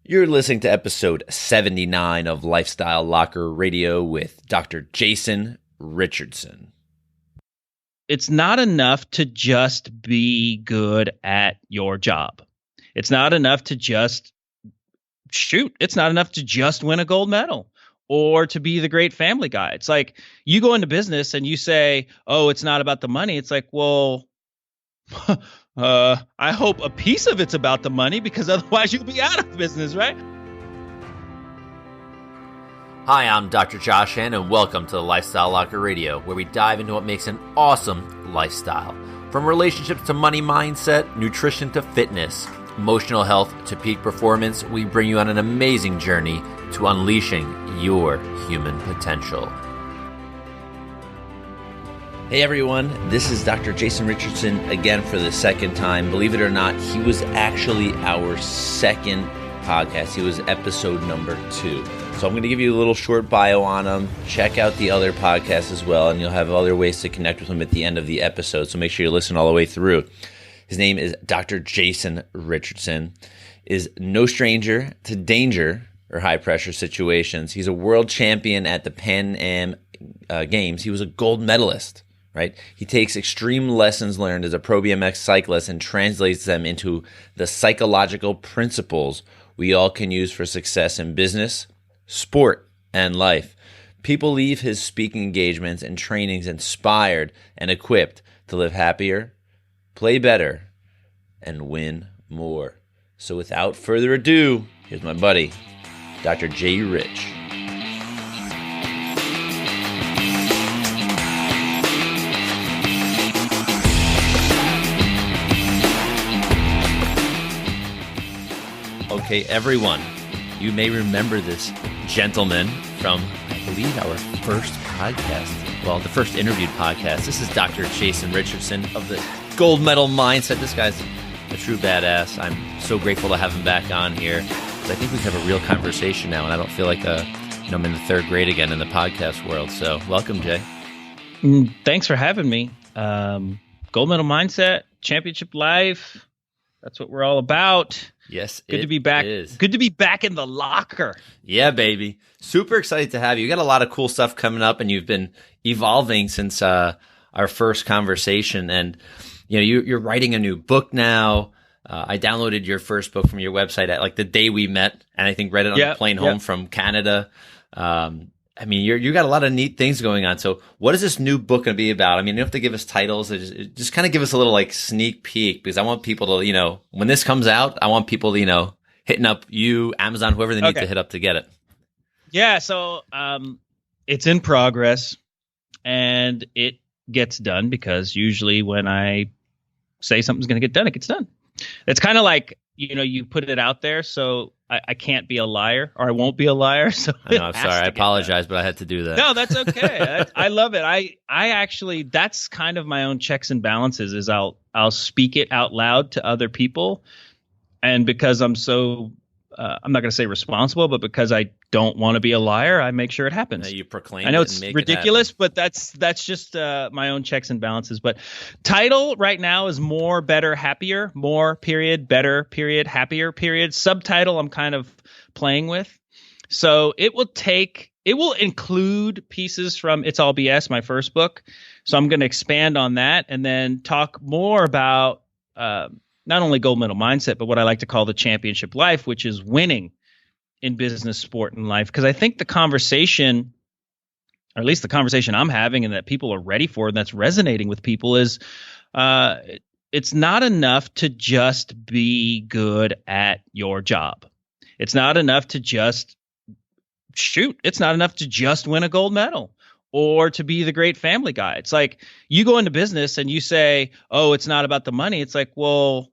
You're listening to episode 79 of Lifestyle Locker Radio with Dr. Jason Richardson. It's not enough to just be good at your job. It's not enough to just shoot. It's not enough to just win a gold medal or to be the great family guy. It's like you go into business and you say, oh, it's not about the money. It's like, well, I hope a piece of it's about the money because otherwise you'll be out of business, right? Hi, I'm Dr. Josh Hand, and welcome to the Lifestyle Locker Radio, where we dive into what makes an awesome lifestyle. From relationships to money mindset, nutrition to fitness, emotional health to peak performance, we bring you on an amazing journey to unleashing your human potential. Hey everyone, this is Dr. Jason Richardson again for the second time. Believe it or not, he was actually our second podcast. He was episode number 2. So I'm going to give you a little short bio on him. Check out the other podcasts as well, and you'll have other ways to connect with him at the end of the episode. So make sure you listen all the way through. His name is Dr. Jason Richardson, is no stranger to danger or high-pressure situations. He's a world champion at the Pan Am Games. He was a gold medalist, right? He takes extreme lessons learned as a Pro BMX cyclist and translates them into the psychological principles we all can use for success in business, sport, and life. People leave his speaking engagements and trainings inspired and equipped to live happier, play better, and win more. So without further ado, here's my buddy, Dr. J. Rich. Okay, everyone, you may remember this gentleman from, I believe, our first podcast. Well, the first interviewed podcast. This is Dr. Jason Richardson of the Gold Medal Mindset. This guy's a true badass. I'm so grateful to have him back on here because I think we have a real conversation now, and I don't feel like I'm in the third grade again in the podcast world. So welcome, Jay. Thanks for having me. Gold Medal Mindset, Championship Life. That's what we're all about. Yes, good to be back. Good to be back in the locker. Yeah, baby. Super excited to have you. You got a lot of cool stuff coming up, and you've been evolving since our first conversation. And you know, you're writing a new book now. I downloaded your first book from your website at like the day we met, and I think read it on the plane home from Canada. I mean, you got a lot of neat things going on. So what is this new book going to be about? I mean, you don't have to give us titles. Just kind of give us a little like sneak peek, because I want people to, when this comes out, I want people to, hitting up you, Amazon, whoever they need to hit up to get it. Yeah. So, it's in progress and it gets done because usually when I say something's going to get done, it gets done. It's kind of like, you put it out there. So I can't be a liar, or I won't be a liar. So I know, I'm sorry. I apologize, but I had to do that. No, that's okay. I love it. I actually, that's kind of my own checks and balances is I'll speak it out loud to other people. And because I'm so, I'm not going to say responsible, but because I don't want to be a liar, I make sure it happens. You proclaim. I know it's ridiculous, but that's just my own checks and balances. But title right now is More, Better, Happier. More, period, better, period, happier, period. Subtitle I'm kind of playing with. So it will include pieces from It's All BS, my first book. So I'm going to expand on that and then talk more about not only gold medal mindset, but what I like to call the championship life, which is winning in business, sport, and life. Because I think the conversation, or at least the conversation I'm having and that people are ready for and that's resonating with people is it's not enough to just be good at your job. It's not enough to just shoot. It's not enough to just win a gold medal or to be the great family guy. It's like you go into business and you say, oh, it's not about the money. It's like, well,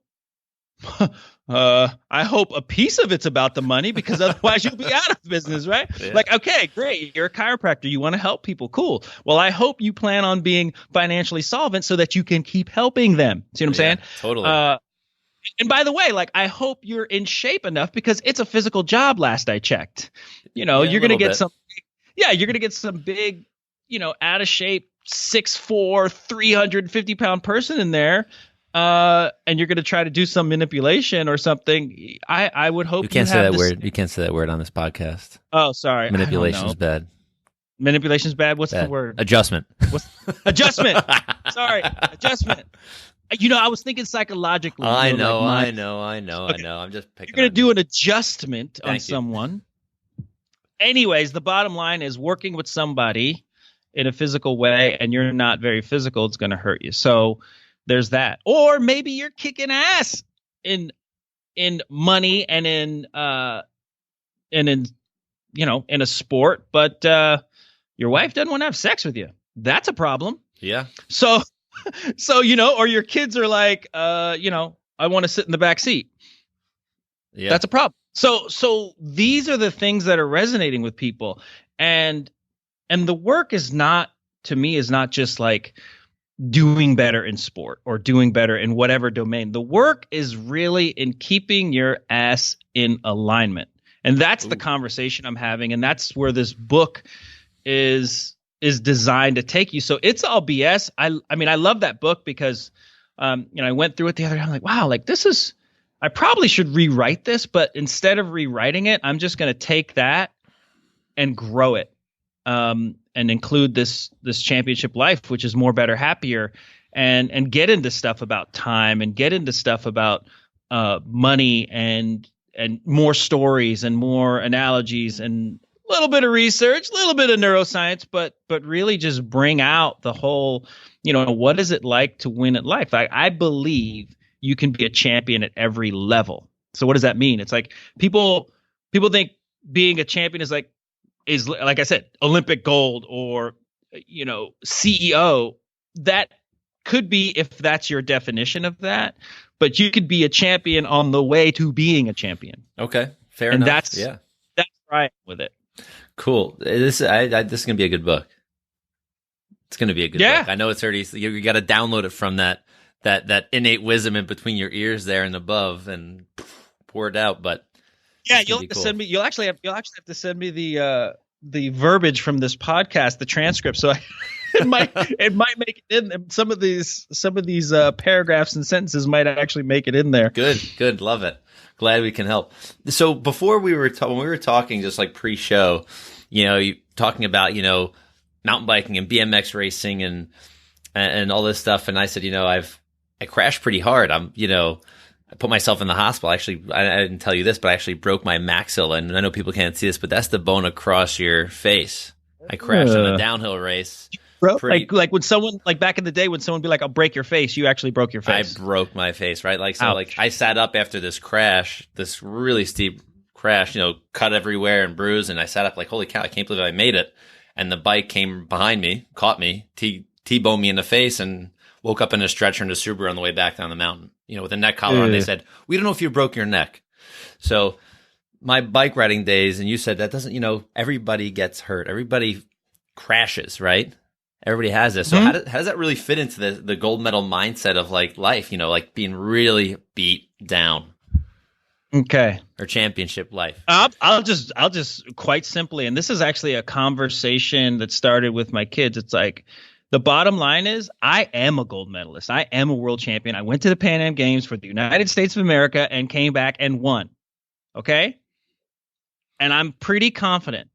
I hope a piece of it's about the money because otherwise you'll be out of business, right? Yeah. Like, okay, great. You're a chiropractor. You want to help people. Cool. Well, I hope you plan on being financially solvent so that you can keep helping them. See what I'm saying? Totally. And by the way, like, I hope you're in shape enough because it's a physical job. Last I checked, you're going to get you're going to get some big, out of shape, 6'4", 350-pound person in there. and you're going to try to do some manipulation or something, I would hope you can't you say have that this. word. You can't say that word on this podcast. Oh, sorry. Manipulation's bad. Manipulation's bad. What's Bad. the word? Adjustment. Adjustment. Sorry, adjustment. I was thinking psychologically. I you know. like I'm just picking. You're going to do an adjustment on Thank you. someone. Anyways, the bottom line is working with somebody in a physical way, and you're not very physical, it's going to hurt you. So there's that. Or maybe you're kicking ass in money and in in a sport, but your wife doesn't want to have sex with you. That's a problem. Yeah. So or your kids are like, I want to sit in the back seat. Yeah. That's a problem. So these are the things that are resonating with people, and the work is not just like doing better in sport or doing better in whatever domain. The work is really in keeping your ass in alignment. And that's the conversation I'm having. And that's where this book is designed to take you. So it's all BS. I mean, I love that book because, I went through it the other day. I'm like, wow, like I probably should rewrite this, but instead of rewriting it, I'm just going to take that and grow it. And include this championship life, which is more, better, happier, and get into stuff about time and get into stuff about money and more stories and more analogies and a little bit of research, a little bit of neuroscience, but really just bring out the whole, what is it like to win at life? I believe you can be a champion at every level. So what does that mean? It's like people think being a champion is like I said, Olympic gold or, CEO. That could be if that's your definition of that, but you could be a champion on the way to being a champion. Okay. Fair enough. That's right with it. Cool. This is going to be a good book. It's going to be a good book. I know it's already, you got to download it from that innate wisdom in between your ears there and above and pour it out. But yeah, you'll have to send me. You'll actually have to send me the verbiage from this podcast, the transcript. So it might make it in. Some of these paragraphs and sentences might actually make it in there. Good, love it. Glad we can help. So before when we were talking, just like pre-show, you talking about mountain biking and BMX racing and all this stuff, and I said, I crashed pretty hard. I put myself in the hospital. Actually, I didn't tell you this, but I actually broke my maxilla. And I know people can't see this, but that's the bone across your face. I crashed on a downhill race. Like when someone, like back in the day, when someone would be like, I'll break your face, you actually broke your face. I broke my face, right? Like, so Ouch. like I sat up after this crash, this really steep crash, cut everywhere and bruised. And I sat up like, holy cow, I can't believe I made it. And the bike came behind me, caught me, T-boned me in the face, and woke up in a stretcher in a Subaru on the way back down the mountain, with a neck collar on. They said, we don't know if you broke your neck. So my bike riding days, and you said that doesn't, everybody gets hurt. Everybody crashes, right? Everybody has this. So how does that really fit into the gold medal mindset of like life, like being really beat down? Okay. Or championship life. I'll just quite simply, and this is actually a conversation that started with my kids. It's like, the bottom line is I am a gold medalist. I am a world champion. I went to the Pan Am Games for the United States of America and came back and won. Okay. And I'm pretty confident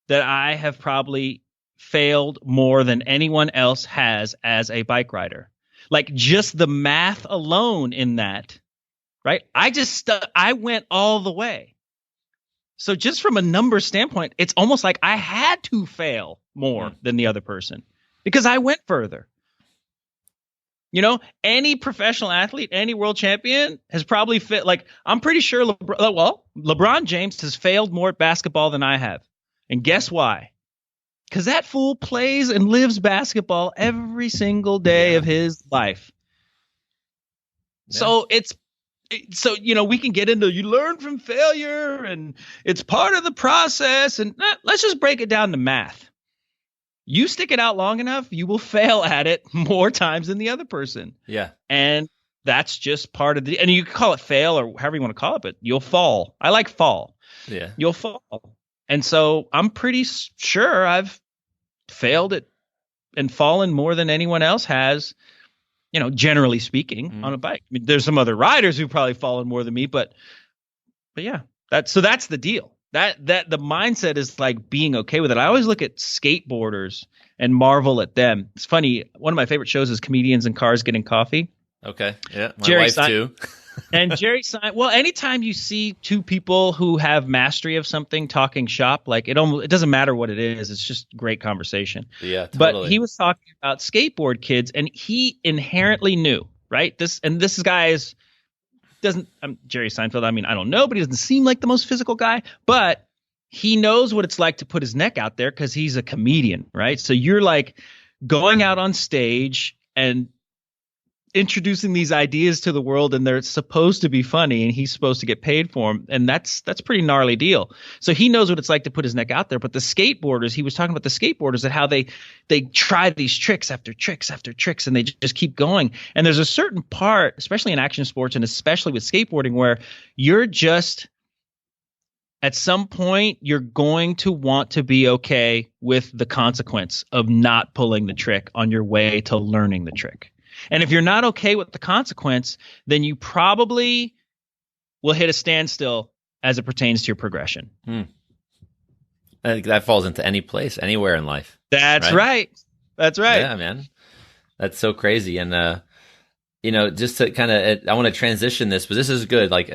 that I have probably failed more than anyone else has as a bike rider. Like just the math alone in that, right? I went all the way. So just from a number standpoint, it's almost like I had to fail more than the other person because I went further. Any professional athlete, any world champion has probably I'm pretty sure LeBron James has failed more at basketball than I have. And guess why? Because that fool plays and lives basketball every single day of his life. Yeah. So we can get into, you learn from failure and it's part of the process. And let's just break it down to math. You stick it out long enough, you will fail at it more times than the other person. Yeah. And that's just part of and you can call it fail or however you want to call it, but you'll fall. I like fall. Yeah. You'll fall. And so I'm pretty sure I've failed it and fallen more than anyone else has. generally speaking, on a bike. I mean, there's some other riders who've probably fallen more than me, but yeah, that's the deal. That the mindset is like being okay with it. I always look at skateboarders and marvel at them. It's funny. One of my favorite shows is Comedians in Cars Getting Coffee. Okay. Yeah. My Jerry wife too. And Jerry well, anytime you see two people who have mastery of something talking shop, like it doesn't matter what it is. It's just great conversation. Yeah, totally. But he was talking about skateboard kids, and he inherently knew, right? This guy doesn't Jerry Seinfeld. I mean, I don't know, but he doesn't seem like the most physical guy, but he knows what it's like to put his neck out there because he's a comedian, right? So you're like going out on stage and introducing these ideas to the world, and they're supposed to be funny, and he's supposed to get paid for them, and that's pretty gnarly deal. So he knows what it's like to put his neck out there. But the skateboarders, he was talking about the skateboarders and how they try these tricks after tricks after tricks, and they just keep going. And there's a certain part, especially in action sports and especially with skateboarding, where you're just at some point you're going to want to be okay with the consequence of not pulling the trick on your way to learning the trick. And if you're not okay with the consequence, then you probably will hit a standstill as it pertains to your progression. I think that falls into any place, anywhere in life. That's right. That's right. Yeah, man. That's so crazy. And, just to kind of, I want to transition this, but this is good. Like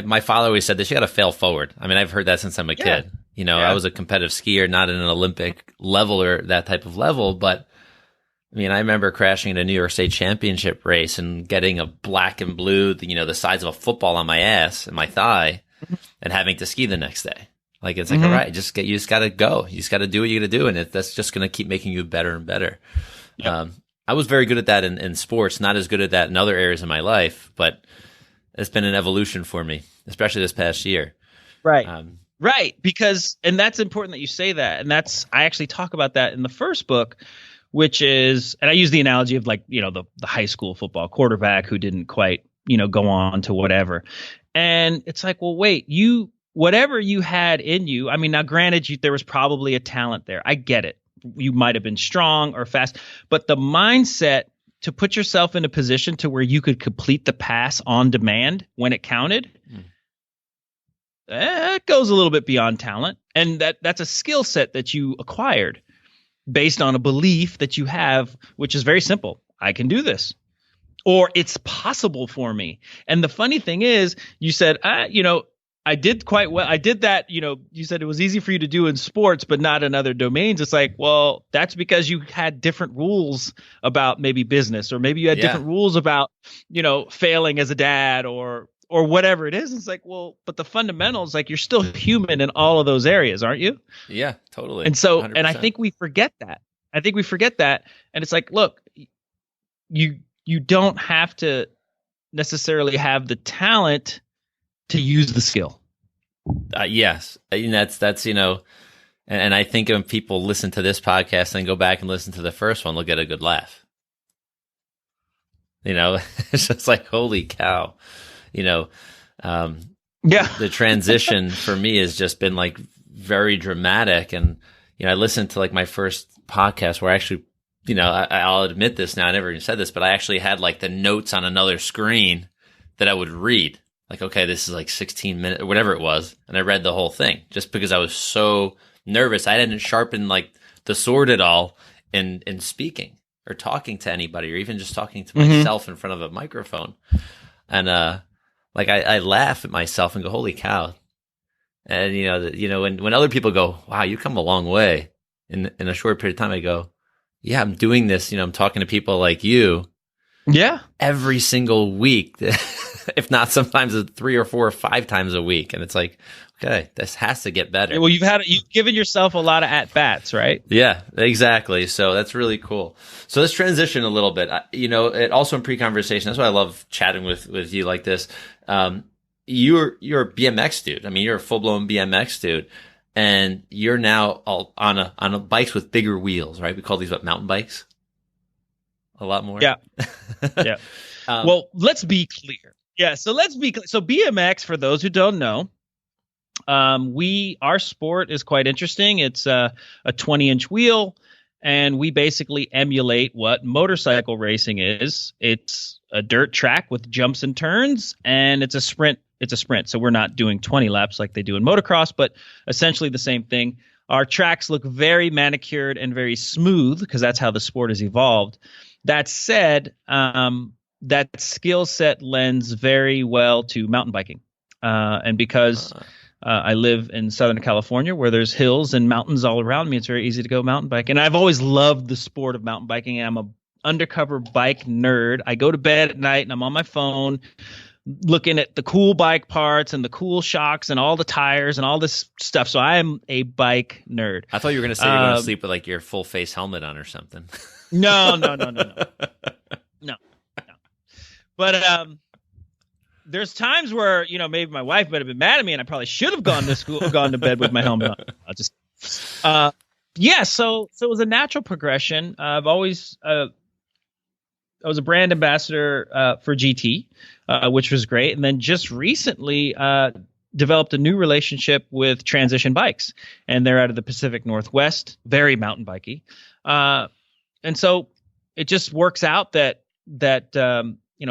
my father always said this, you got to fail forward. I mean, I've heard that since I'm a kid. I was a competitive skier, not at an Olympic level or that type of level, but I mean, I remember crashing in a New York State Championship race and getting a black and blue, the size of a football on my ass and my thigh, and having to ski the next day. Like, it's like, all right, you just got to go. You just got to do what you got to do, and that's just going to keep making you better and better. Yep. I was very good at that in sports, not as good at that in other areas of my life, but it's been an evolution for me, especially this past year. Right. Right. Because, and that's important that you say that. And I actually talk about that in the first book, which is, and I use the analogy of like, the high school football quarterback who didn't quite, go on to whatever. And it's like, well, wait, whatever you had in you, I mean, now granted, there was probably a talent there. I get it. You might have been strong or fast, but the mindset to put yourself in a position to where you could complete the pass on demand when it counted, it goes a little bit beyond talent. And that's a skill set that you acquired based on a belief that you have, which is very simple. I can do this, or it's possible for me. And the funny thing is, you said, I did quite well. I did that, you said it was easy for you to do in sports, but not in other domains. It's like, well, that's because you had different rules about maybe business, or maybe you had different rules about, failing as a dad or whatever it is. It's like, well, but the fundamentals, like, you're still human in all of those areas, aren't you? Yeah, totally. And so, 100%. and I think we forget that. And it's like, look, you don't have to necessarily have the talent to use the skill. Yes. And that's, and I think when people listen to this podcast and go back and listen to the first one, they'll get a good laugh. It's just like, holy cow. The transition for me has just been like very dramatic. And, I listened to like my first podcast where I actually, I'll admit this now, I never even said this, but I actually had like the notes on another screen that I would read. Like, okay, this is like 16 minutes or whatever it was. And I read the whole thing just because I was so nervous. I didn't sharpen like the sword at all in speaking or talking to anybody, or even just talking to myself in front of a microphone. And, like I laugh at myself and go, holy cow. And, when other people go, wow, you come a long way in a short period of time, I go, yeah, I'm doing this. I'm talking to people like you. Yeah. Every single week, if not sometimes 3 or 4 or 5 times a week. And it's like, okay, this has to get better. Well, you've given yourself a lot of at-bats, right? Yeah, exactly. So that's really cool. So let's transition a little bit. It also in pre-conversation, that's why I love chatting with you like this. You're a BMX dude. I mean, you're a full-blown BMX dude. And you're now on a bikes with bigger wheels, right? We call these mountain bikes? A lot more. Yeah. Yeah. Well, let's be clear. Yeah. So let's be clear. So BMX, for those who don't know, our sport is quite interesting. It's a 20-inch wheel, and we basically emulate what motorcycle racing is. It's a dirt track with jumps and turns, and it's a sprint. So we're not doing 20 laps like they do in motocross, but essentially the same thing. Our tracks look very manicured and very smooth because that's how the sport has evolved. That said, that skill set lends very well to mountain biking. And because I live in Southern California where there's hills and mountains all around me, it's very easy to go mountain biking. And I've always loved the sport of mountain biking. I'm a undercover bike nerd. I go to bed at night and I'm on my phone looking at the cool bike parts and the cool shocks and all the tires and all this stuff. So I am a bike nerd. I thought you were going to say you're going to sleep with like your full face helmet on or something. No. But there's times where, maybe my wife might have been mad at me and I probably should have gone to bed with my helmet on. I'll just, so it was a natural progression. I was a brand ambassador for GT, which was great. And then just recently developed a new relationship with Transition Bikes. And they're out of the Pacific Northwest, very mountain bikey. And so it just works out that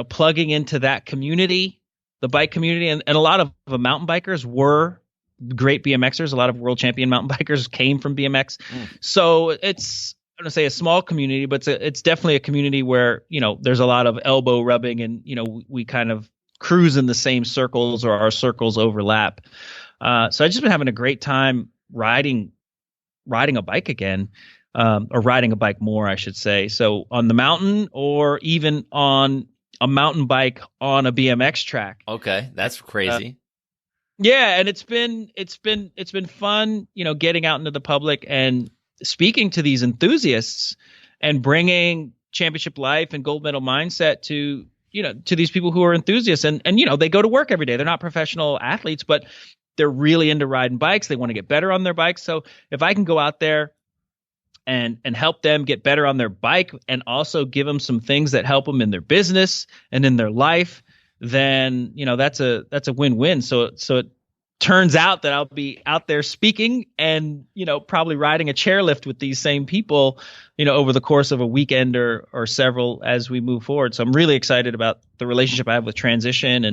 plugging into that community, the bike community, and a lot of mountain bikers were great BMXers. A lot of world champion mountain bikers came from BMX. So it's, I don't say a small community, but it's definitely a community where, there's a lot of elbow rubbing and, we kind of cruise in the same circles or our circles overlap. So I've just been having a great time riding a bike again, or riding a bike more, I should say. So on the mountain or even on a mountain bike on a BMX track. Okay. That's crazy. Yeah. And it's been fun, getting out into the public and speaking to these enthusiasts and bringing championship life and gold medal mindset to these people who are enthusiasts and they go to work every day. They're not professional athletes, but they're really into riding bikes. They want to get better on their bikes. So if I can go out there and help them get better on their bike and also give them some things that help them in their business and in their life, then, that's a win-win. So it turns out that I'll be out there speaking and, probably riding a chairlift with these same people, over the course of a weekend or several as we move forward. So I'm really excited about the relationship I have with Transition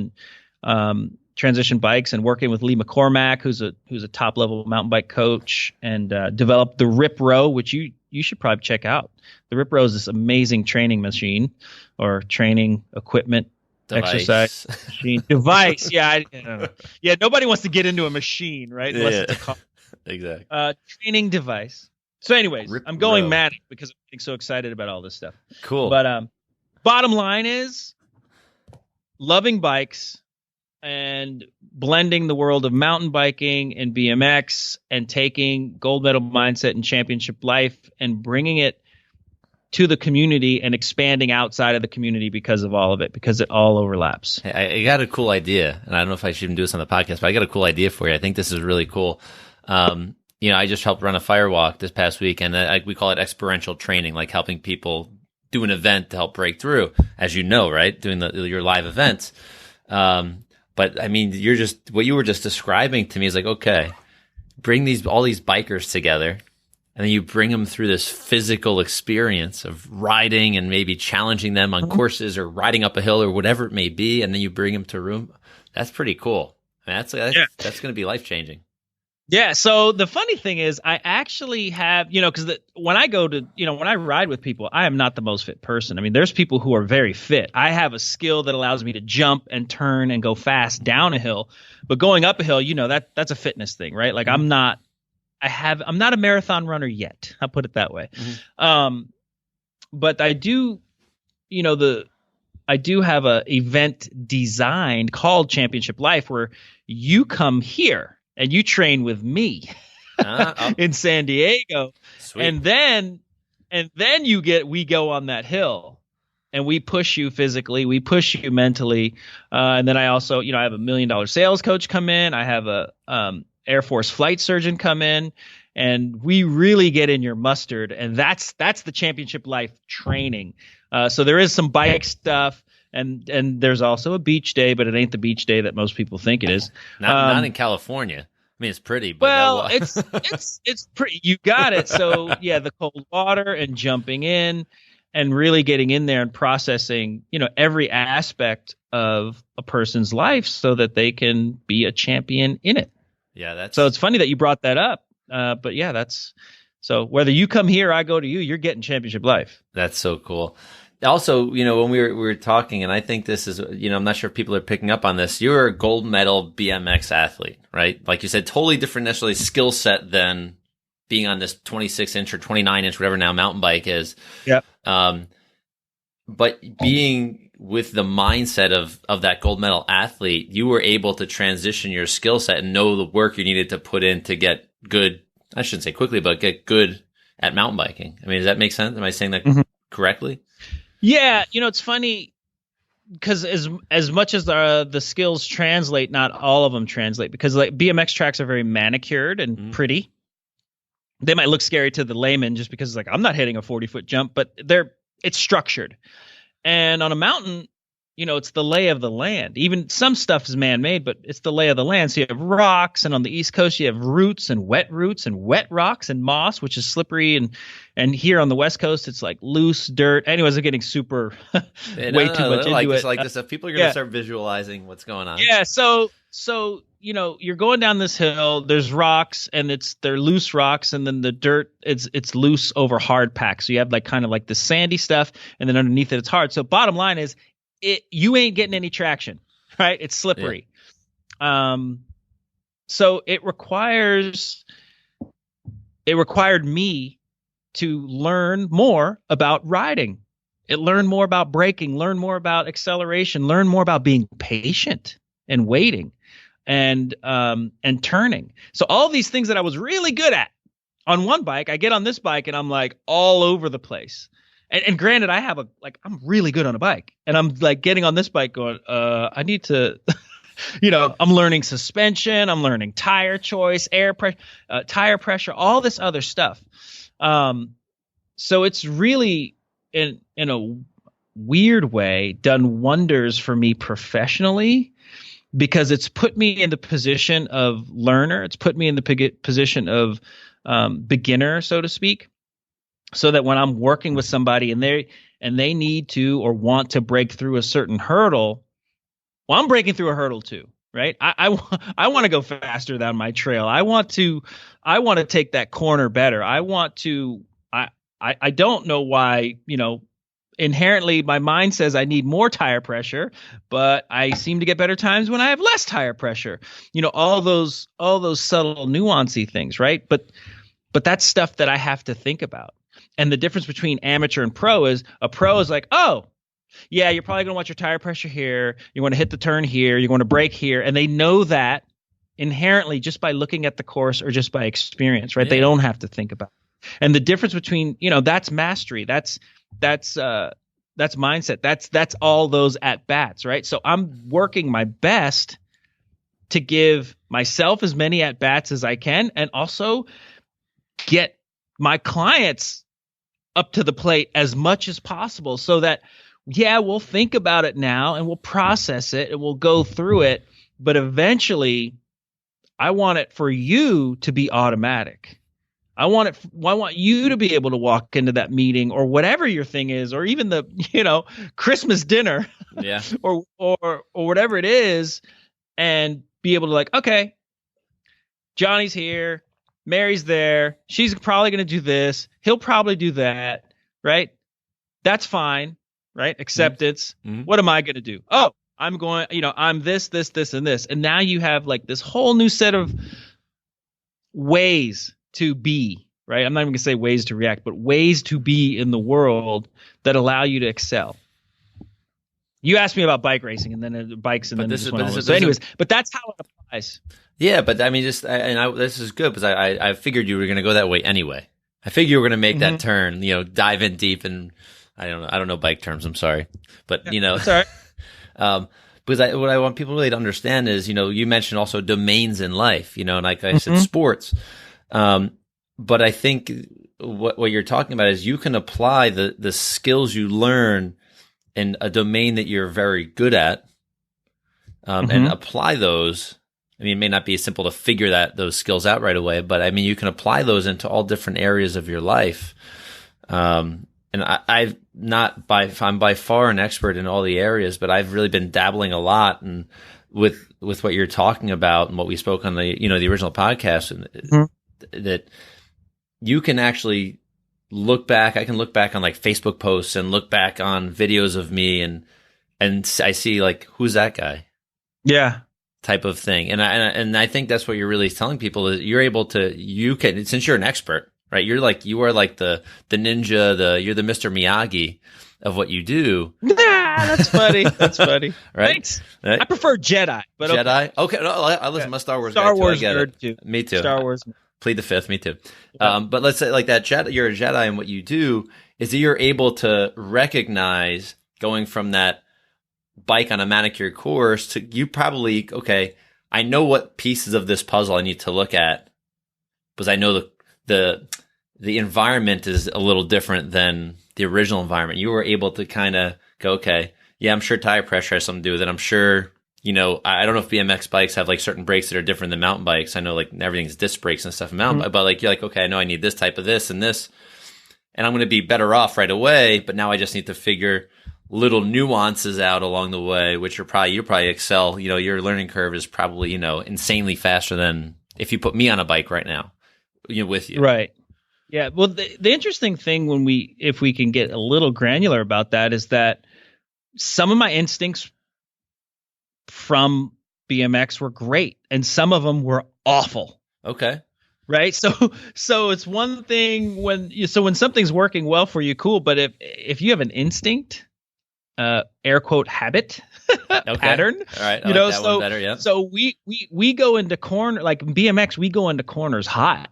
and Transition Bikes and working with Lee McCormack, who's a top level mountain bike coach, and developed the Rip Row, which you should probably check out. The Rip Row is this amazing training machine or training equipment. Exercise machine device. Yeah. I don't know. Yeah. Nobody wants to get into a machine, right? Unless it's a car. Exactly. Training device. So anyways, I'm going manic because I'm getting so excited about all this stuff. Cool. But bottom line is loving bikes and blending the world of mountain biking and BMX and taking gold medal mindset and championship life and bringing it to the community and expanding outside of the community because of all of it, because it all overlaps. Hey, I got a cool idea, and I don't know if I should even do this on the podcast, but I got a cool idea for you. I think this is really cool. I just helped run a firewalk this past week, and we call it experiential training, like helping people do an event to help break through, as you know, right? Doing your live events. But I mean, what you were just describing to me is like, okay, bring all these bikers together. And then you bring them through this physical experience of riding and maybe challenging them on courses or riding up a hill or whatever it may be. And then you bring them to a room. That's pretty cool. I mean, that's going to be life-changing. Yeah. So the funny thing is I actually have, because when I go to, when I ride with people, I am not the most fit person. I mean, there's people who are very fit. I have a skill that allows me to jump and turn and go fast down a hill. But going up a hill, that's a fitness thing, right? Like I'm not a marathon runner yet. I'll put it that way. Mm-hmm. But I do, I do have a event designed called Championship Life where you come here and you train with me in San Diego. Sweet. And then we go on that hill and we push you physically, we push you mentally. And then I also, I have a $1 million sales coach come in. I have a, Air Force flight surgeon come in, and we really get in your mustard. And that's the Championship Life training. So there is some bike stuff, and there's also a beach day, but it ain't the beach day that most people think it is. Not in California. I mean, it's pretty, but well, it's pretty. You got it. So yeah, the cold water and jumping in and really getting in there and processing, every aspect of a person's life so that they can be a champion in it. Yeah, so it's funny that you brought that up. But yeah, so whether you come here, I go to you, you're getting championship life. That's so cool. Also, when we were talking, and I think this is, I'm not sure if people are picking up on this. You're a gold medal BMX athlete, right? Like you said, totally different necessarily skill set than being on this 26-inch or 29-inch, whatever now mountain bike is. Yeah. But being with the mindset of that gold medal athlete, you were able to transition your skill set and know the work you needed to put in to get good. I shouldn't say quickly, but get good at mountain biking. I mean, does that make sense? Am I saying that correctly? Yeah. It's funny because as much as the skills translate, not all of them translate, because like BMX tracks are very manicured and pretty. They might look scary to the layman just because like I'm not hitting a 40-foot jump, but it's structured. And on a mountain, it's the lay of the land. Even some stuff is man-made, but it's the lay of the land. So you have rocks, and on the East Coast you have roots and wet rocks and moss, which is slippery, and here on the West Coast it's like loose dirt. Anyways, I'm getting super way too much into it. Like this stuff. People are going to start visualizing what's going on. Yeah. So you're going down this hill. There's rocks, and they're loose rocks, and then the dirt it's loose over hard pack. So you have like kind of like the sandy stuff, and then underneath it's hard. So bottom line is, you ain't getting any traction, right? It's slippery. Yeah. So it required me to learn more about riding. It learned more about braking, learn more about acceleration, learn more about being patient and waiting and turning. So all these things that I was really good at on one bike, I get on this bike and I'm like all over the place. And granted, I have I'm really good on a bike, and I'm like getting on this bike going, I need to, I'm learning suspension, I'm learning tire choice, air pressure, tire pressure, all this other stuff. So it's really in a weird way done wonders for me professionally, because it's put me in the position of learner. It's put me in the position of beginner, so to speak. So that when I'm working with somebody and they need to or want to break through a certain hurdle, well, I'm breaking through a hurdle too, right? I want to go faster down my trail. I want to take that corner better. I don't know why, inherently my mind says I need more tire pressure, but I seem to get better times when I have less tire pressure. All those subtle nuancy things, right? But that's stuff that I have to think about. And the difference between amateur and pro is a pro is like, oh, yeah, you're probably going to want your tire pressure here. You want to hit the turn here. You're going to brake here. And they know that inherently just by looking at the course or just by experience, right? Yeah. They don't have to think about it. And the difference between, that's mastery. That's mindset. That's all those at bats, right? So I'm working my best to give myself as many at bats as I can, and also get my clients up to the plate as much as possible, so that, yeah, we'll think about it now and we'll process it and we'll go through it. But eventually I want it for you to be automatic. I want you to be able to walk into that meeting or whatever your thing is, or even the, Christmas dinner, yeah, or whatever it is, and be able to like, okay, Johnny's here, Mary's there, she's probably going to do this, he'll probably do that, right? That's fine, right? Acceptance. Mm-hmm. What am I going to do? Oh, I'm going, I'm this, and this. And now you have like this whole new set of ways to be, right? I'm not even going to say ways to react, but ways to be in the world that allow you to excel. You asked me about bike racing and then bikes and then this one. So anyways, but that's how it applies. Yeah, but I mean, this is good because I figured you were going to go that way anyway. I figured you were going to make that turn, dive in deep, and I don't know bike terms. I'm sorry, but that's all right. Because what I want people really to understand is, you mentioned also domains in life, and like I said, sports. But I think what you're talking about is you can apply the skills you learn in a domain that you're very good at, and apply those. I mean, it may not be simple to figure those skills out right away, but I mean, you can apply those into all different areas of your life. And I'm by far an expert in all the areas, but I've really been dabbling a lot and with what you're talking about and what we spoke on the original podcast, and that you can actually look back. I can look back on like Facebook posts and look back on videos of me and I see like, who's that guy? Yeah. Type of thing. And I think that's what you're really telling people is you can, since you're an expert, right? You are like the ninja, you're the Mr. Miyagi of what you do. That's funny. That's funny. Right? Thanks. Right? I prefer Jedi, but Jedi. Okay. No, I listen to my Star Wars. Star Wars nerd too. Me too. Star Wars. Plead the fifth. Me too. But let's say like that Jedi, you're a Jedi, and what you do is that you're able to recognize going from that bike on a manicured course to you probably, okay, I know what pieces of this puzzle I need to look at because I know the environment is a little different than the original environment. You were able to kind of go, okay, yeah, I'm sure tire pressure has something to do with it. I'm sure, I don't know if BMX bikes have like certain brakes that are different than mountain bikes. I know like everything's disc brakes and stuff in mountain bike, but like, you're like, okay, I know I need this type of this and this, and I'm going to be better off right away. But now I just need to figure little nuances out along the way, which you probably excel. Your learning curve is probably, insanely faster than if you put me on a bike right now, with you. Right. Yeah. Well, the interesting thing if we can get a little granular about that is that some of my instincts from BMX were great and some of them were awful. Okay. Right. So it's one thing when something's working well for you, cool. But if you have an instinct, air quote habit pattern. All right. I like that one better. Yeah. So we go into like BMX, we go into corners hot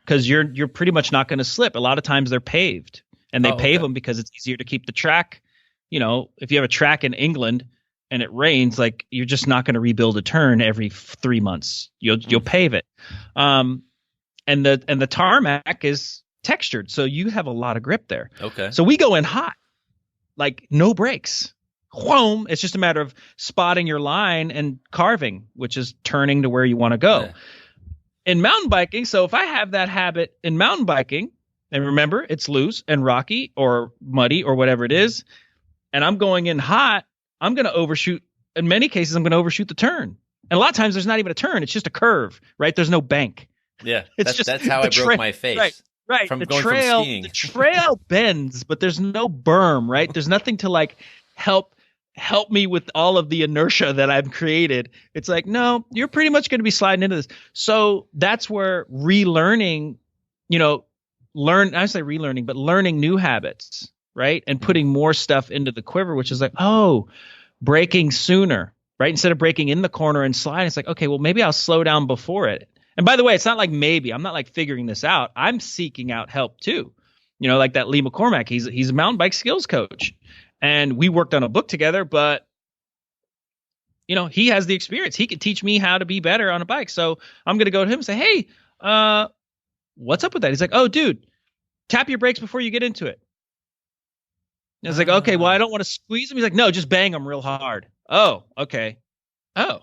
because you're pretty much not going to slip. A lot of times they're paved and they pave them because it's easier to keep the track. If you have a track in England and it rains, like you're just not going to rebuild a turn every 3 months. You'll pave it. And the tarmac is textured. So you have a lot of grip there. Okay. So we go in hot. Like no brakes. Whoom. It's just a matter of spotting your line and carving, which is turning to where you want to go. Yeah. In mountain biking, so if I have that habit in mountain biking, and remember, it's loose and rocky or muddy or whatever it is, and I'm going in hot, I'm going to overshoot. In many cases, I'm going to overshoot the turn. And a lot of times there's not even a turn. It's just a curve, right? There's no bank. Yeah, that's how I broke my face. Right. From the trail bends, but there's no berm, right? There's nothing to like help me with all of the inertia that I've created. It's like, no, you're pretty much going to be sliding into this. So that's where relearning, I say relearning, but learning new habits, right? And putting more stuff into the quiver, which is like, braking sooner, right? Instead of braking in the corner and sliding, it's like, okay, well, maybe I'll slow down before it. And by the way, it's not like maybe. I'm not like figuring this out. I'm seeking out help too. Like that Lee McCormack, he's a mountain bike skills coach. And we worked on a book together, but he has the experience. He can teach me how to be better on a bike. So I'm going to go to him and say, hey, what's up with that? He's like, oh, dude, tap your brakes before you get into it. And I was like, okay, well, I don't want to squeeze them. He's like, no, just bang them real hard. Oh, okay. Oh.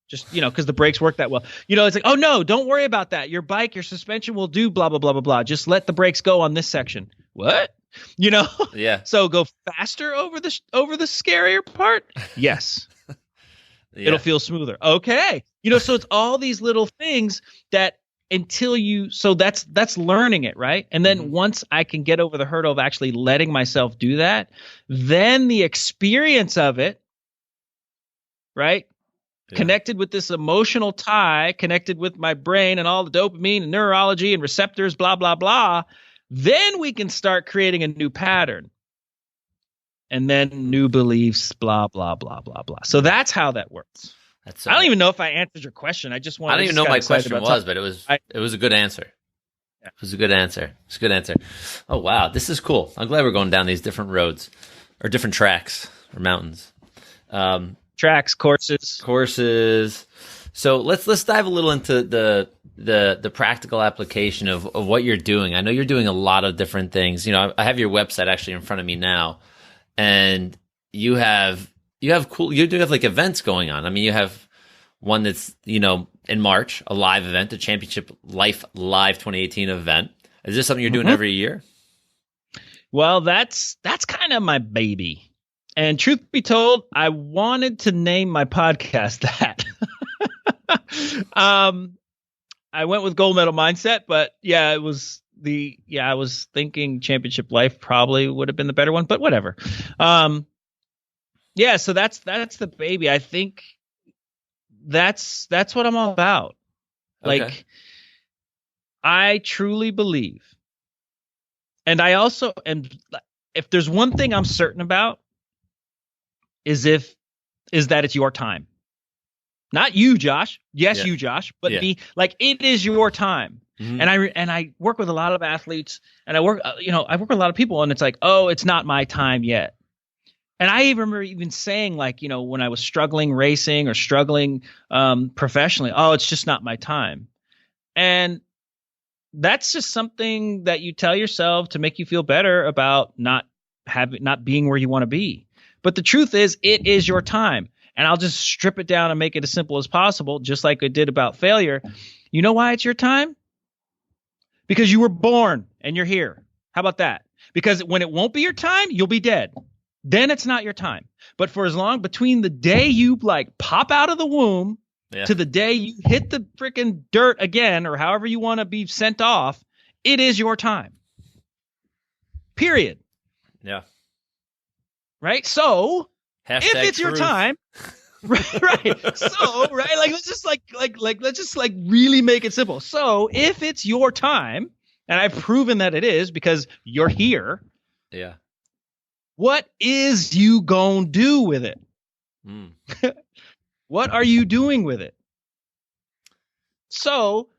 Just, because the brakes work that well. It's like, oh, no, don't worry about that. Your bike, your suspension will do blah, blah, blah, blah, blah. Just let the brakes go on this section. What? Yeah. So go faster over the scarier part? Yes. Yeah. It'll feel smoother. Okay. So it's all these little things that that's learning it, right? And then once I can get over the hurdle of actually letting myself do that, then the experience of it, right? Yeah. Connected with this emotional tie, connected with my brain and all the dopamine and neurology and receptors, blah, blah, blah. Then we can start creating a new pattern and then new beliefs, blah, blah, blah, blah, blah. So that's how that works. I don't even know if I answered your question. I don't even know what my question was, but it was a good answer. Yeah. It was a good answer. It's a good answer. Oh, wow. This is cool. I'm glad we're going down these different roads or different tracks or mountains. Tracks, courses. So let's dive a little into the practical application of what you're doing. I know you're doing a lot of different things. I have your website actually in front of me now, and you do have like events going on. I mean, you have one that's, in March, a live event, the Championship Life Live 2018 event. Is this something you're doing every year? Well, that's kind of my baby. And truth be told, I wanted to name my podcast that. I went with Gold Medal Mindset, but yeah, I was thinking Championship Life probably would have been the better one, but whatever. Yeah, so that's the baby. I think that's what I'm all about. Okay. Like, I truly believe, and I also, and if there's one thing I'm certain about, is that it's your time. Not you, Josh. Yes, you, Josh, but me. Like, it is your time. Mm-hmm. And I work with a lot of athletes, and I work with a lot of people, and it's like, oh, it's not my time yet. And I remember even saying, like, when I was struggling racing or struggling professionally, oh, it's just not my time. And that's just something that you tell yourself to make you feel better about not being where you want to be. But the truth is, it is your time. And I'll just strip it down and make it as simple as possible, just like I did about failure. You know why it's your time? Because you were born and you're here. How about that? Because when it won't be your time, you'll be dead. Then it's not your time. But for as long between the day you pop out of the womb to the day you hit the freaking dirt again, or however you want to be sent off, it is your time. Period. Yeah. Right? So Hashtag if it's truth. your time, right. So, right, let's just let's just really make it simple. So if it's your time, and I've proven that it is because you're here. Yeah. What is you gonna do with it? What are you doing with it? So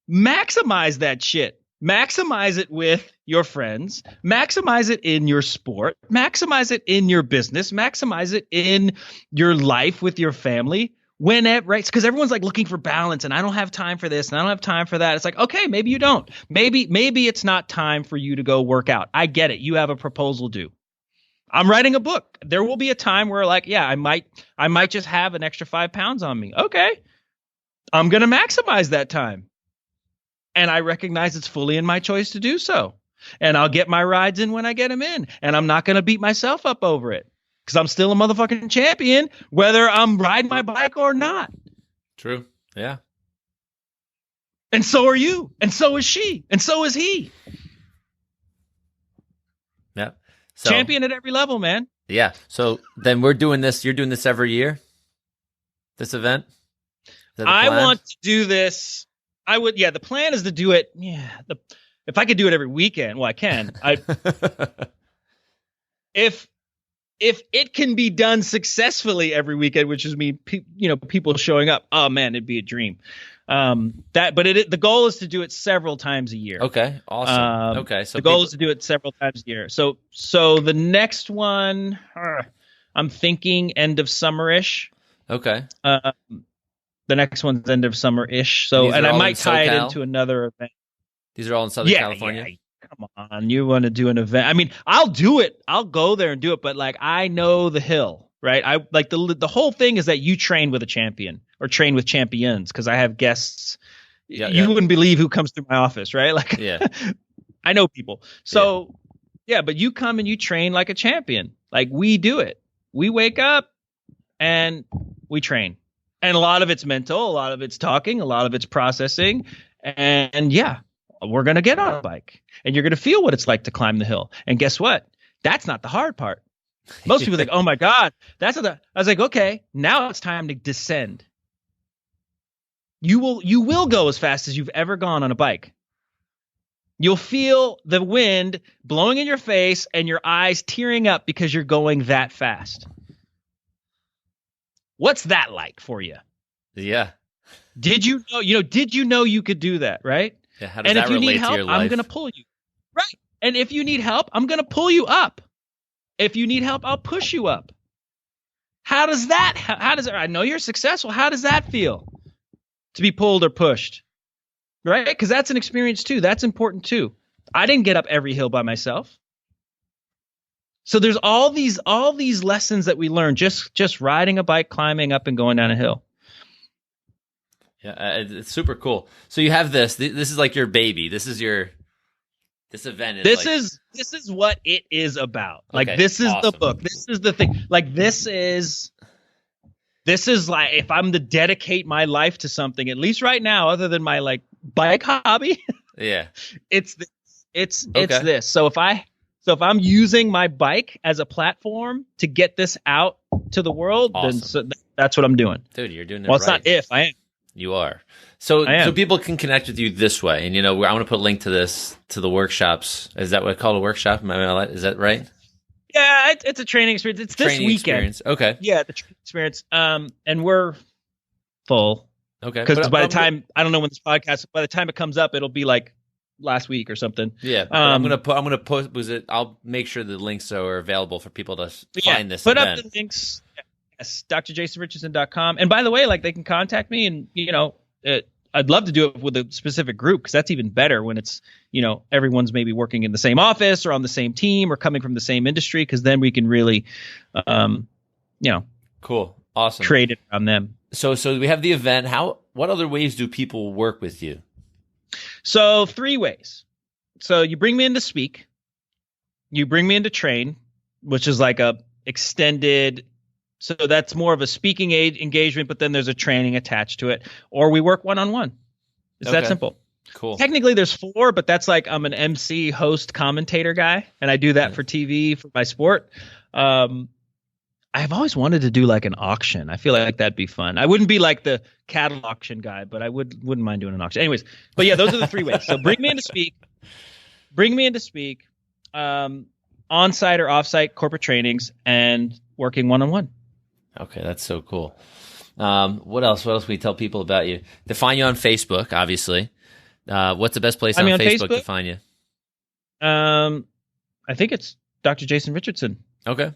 maximize that shit. Maximize it with your friends. Maximize it in your sport. Maximize it in your business. Maximize it in your life with your family. Whenever, right? Because everyone's looking for balance, and I don't have time for this, and I don't have time for that. It's like, okay, maybe you don't. Maybe it's not time for you to go work out. I get it. You have a proposal due. I'm writing a book. There will be a time where I might just have an extra 5 pounds on me. Okay. I'm going to maximize that time. And I recognize it's fully in my choice to do so. And I'll get my rides in when I get them in. And I'm not going to beat myself up over it because I'm still a motherfucking champion, whether I'm riding my bike or not. True. Yeah. And so are you. And so is she. And so is he. Yeah. So, champion at every level, man. Yeah. So then we're doing this. You're doing this every year? This event? I want to do this. I would. Yeah. The plan is to do it. Yeah. If I could do it every weekend, well, I can. If it can be done successfully every weekend, which is people showing up, oh man, it'd be a dream. The goal is to do it several times a year. Okay, awesome. Okay, so the goal is to do it several times a year. So the next one, I'm thinking end of summer-ish. Okay. The next one's end of summer-ish. So, and I might tie it into another event. These are all in Southern California. Yeah. Come on, you want to do an event? I mean, I'll do it. I'll go there and do it. But I know the hill, right? I the whole thing is that you train with a champion or train with champions because I have guests. You wouldn't believe who comes through my office, right? I know people. So but you come and you train like a champion. We do it. We wake up and we train. And a lot of it's mental, a lot of it's talking, a lot of it's processing. And we're going to get on a bike and you're going to feel what it's like to climb the hill. And guess what? That's not the hard part. Most people think, oh my God, that's not I was like, okay, now it's time to descend. You will go as fast as you've ever gone on a bike. You'll feel the wind blowing in your face and your eyes tearing up because you're going that fast. What's that like for you? Yeah. Did you know you could do that, right? Yeah, how does that relate to your life? I'm going to pull you. Right. And if you need help, I'm going to pull you up. If you need help, I'll push you up. How does I know you're successful. How does that feel to be pulled or pushed? Right? Because that's an experience too. That's important too. I didn't get up every hill by myself. So there's all these lessons that we learn just riding a bike, climbing up and going down a hill. Yeah, it's super cool. So you have this. This is like your baby. This event is this is what it is about. Like, Okay, this is awesome. the book. This is the thing. Like, this is like, if I'm to dedicate my life to something, at least right now, other than my like bike hobby, Yeah. it's this. Okay. This. So if I'm using my bike as a platform to get this out to the world, Awesome. then that's what I'm doing. Dude, you're doing it Well, it's right. not if, I am. You are. So I am. people can connect with you this way. And, you know, I'm going to put a link to this, to the workshops. Is that what I call a workshop? Is that right? Yeah, it's a training experience. It's this Training weekend. experience. Okay. Yeah, the training experience. And we're full. Okay. Because by the time, I don't know when this podcast, by the time it comes up, it'll be like last week or something. Yeah. But I'm gonna post. I'll make sure the links are available for people to find this put event. up the links. Yes, drjasonrichardson.com. And by the way, like, they can contact me, and I'd love to do it with a specific group, because that's even better when it's, everyone's maybe working in the same office or on the same team or coming from the same industry, because then we can really, Cool. Awesome. create it around them. So we have the event. What other ways do people work with you? So 3 ways. So you bring me in to speak, you bring me in to train, which is like a extended. So that's more of a speaking aid engagement, but then there's a training attached to it, or we work one-on-one. It's that simple. Cool. Technically there's 4, but that's like, I'm an MC, host, commentator guy, and I do that for TV, for my sport. I've always wanted to do like an auction. I feel like that'd be fun. I wouldn't be like the cattle auction guy, but I wouldn't mind doing an auction. Anyways, but yeah, those are the 3 ways. So bring me in to speak, on-site or off-site corporate trainings, and working one-on-one. Okay, that's so cool. What else? What else can we tell people about you? To find you on Facebook, obviously. What's the best place on Facebook to find you? I think it's Dr. Jason Richardson. Okay.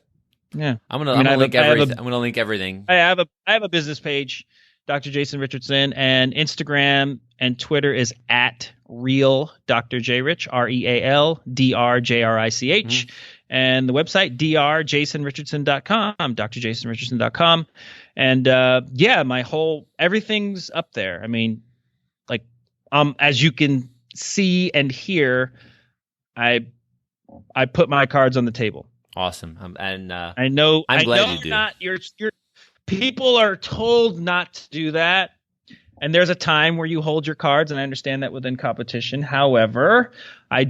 Yeah. I'm gonna link everything. I'm gonna link everything. I have a business page, Dr. Jason Richardson, and Instagram and Twitter is at Real Dr. J Rich, REAL DRJRICH. Mm-hmm. And the website, drjasonrichardson.com, drjasonrichardson.com. And everything's up there. I mean, like, as you can see and hear, I put my cards on the table. Awesome. I know you do. You're people are told not to do that. And there's a time where you hold your cards, and I understand that within competition. However, I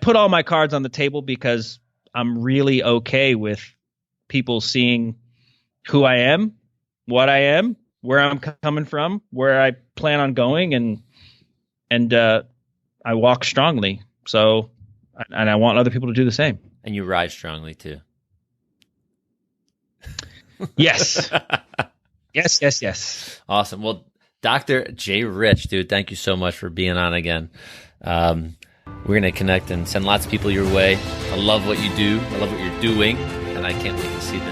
put all my cards on the table because I'm really okay with people seeing who I am, what I am, where I'm coming from, where I plan on going, and I walk strongly. So, and I want other people to do the same. And you ride strongly too. Yes. Yes. Awesome. Well, Dr. J Rich, dude, thank you so much for being on again. We're going to connect and send lots of people your way. I love what you do. I love what you're doing. And I can't wait to see the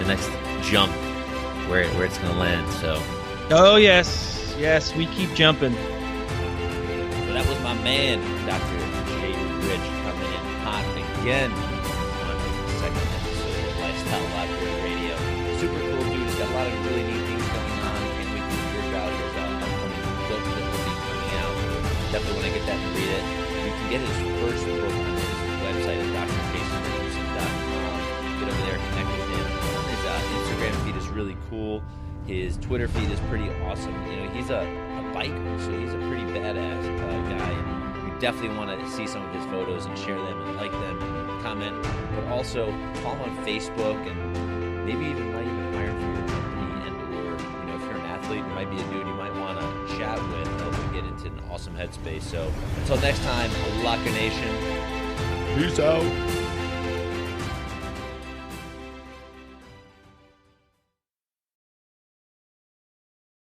next jump where it's going to land. So. Oh, yes. Yes, we keep jumping. So that was my man, Dr. J Rich, coming in hot again on the second episode of Lifestyle Live Radio. Super cool dude. He's got a lot of really neat things going on. Can't wait to hear about his upcoming book that will be coming out. Definitely want to get that and read it. You can get his first book on his website at drjasonrichardson.com. Get over there, connect with him. His Instagram feed is really cool. His Twitter feed is pretty awesome. You know, he's a biker, so he's a pretty badass guy. And we definitely want to see some of his photos and share them and like them and comment. But also follow him on Facebook, and maybe even might even hire him for your company. And or if you're an athlete, you might be a dude you might want to chat with. Help him get into an awesome headspace. So until next time, Locker Nation. Peace out.